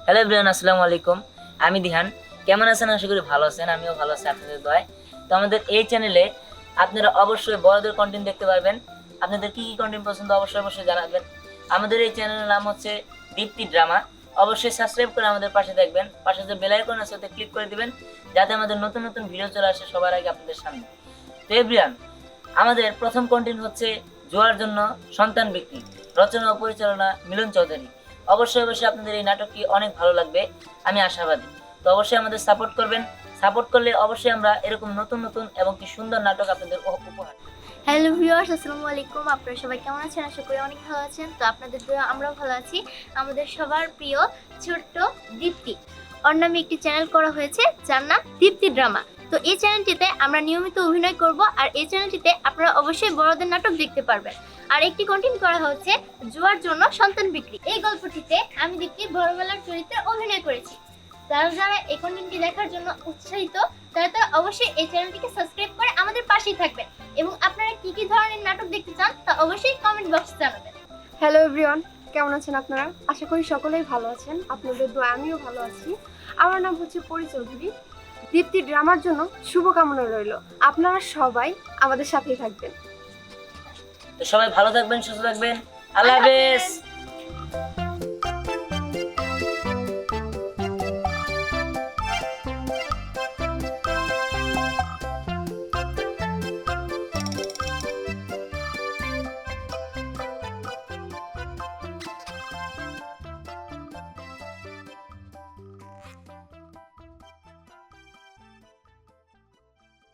Hello everyone, আসসালামু আলাইকুম। আমি দিহান। কেমন আছেন? আশা করি ভালো আছেন। আমিও ভালো আছি আপনাদের দয়ায়। তো আমাদের এই চ্যানেলে আপনারা অবশ্যই বড়দের কন্টেন্ট দেখতে পারবেন। আপনাদের কি কি কন্টেন্ট পছন্দ অবশ্যই জানাবেন। আমাদের এই চ্যানেলের নাম হচ্ছে দীপ্তি ড্রামা। অবশ্যই সাবস্ক্রাইব করে আমাদের পাশে থাকবেন। পাশে যে বেল আইকন আছে ওতে ক্লিক করে দিবেন, যাতে আমাদের নতুন নতুন ভিডিও চলে আসে সবার আগে আপনাদের সামনে। তো এভরিওয়ান, আমাদের প্রথম কন্টেন্ট হচ্ছে জোয়ার জন্য সন্তান বিক্রি। রচনা ও পরিচালনা মিলন চৌধুরী। অবশ্যই আপনাদের এই নাটকটি অনেক ভালো লাগবে, আমি আশাবাদী। তো অবশ্যই আমাদের সাপোর্ট করবেন। সাপোর্ট করলে অবশ্যই আমরা এরকম নতুন নতুন এবং কি সুন্দর নাটক আপনাদের উপহার। হ্যালো ভিউয়ার্স, আসসালামু আলাইকুম। আপনারা সবাই কেমন আছেন? আশা করি অনেক ভালো আছেন। তো আপনাদের দোয়া আমরাও ভালো আছি। আমাদের সবার প্রিয় ছোট্ট দীপ্তি, ওর নামে একটি চ্যানেল করা হয়েছে যার নাম দীপ্তি ড্রামা। তো এই চ্যানেলটিতে আমরা নিয়মিত অভিনয় করব, আর এই চ্যানেলটিতে আপনারা অবশ্যই বড়দের নাটক দেখতে পারবেন। আর একটি কন্টেন্ট করা হচ্ছে জুয়ার জন্য সন্তান বিক্রি। এই গল্পটিতে আমি দীপ্তি বড়বেলার চরিত্রে অভিনয় করেছি। যারা যারা এই কন্টেন্টটি দেখার জন্য উৎসাহিত, তারা অবশ্যই এই চ্যানেলটিকে সাবস্ক্রাইব করে আমাদের পাশেই থাকবেন। এবং আপনারা কি কি ধরনের নাটক দেখতে চান তা অবশ্যই কমেন্ট বক্সে জানাবেন। হ্যালো এভরিওয়ান, কেমন আছেন আপনারা? আশা করি সকলেই ভালো আছেন। আপনাদের দোয়া আমিও ভালো আছি। আমার নাম হচ্ছে পরি চৌধুরী। দীপ্তি ড্রামার জন্য শুভকামনা রইল। আপনারা সবাই আমাদের সাথেই থাকবেন। তো সবাই ভালো থাকবেন, সুস্থ থাকবেন। আল্লাহ হাফেজ।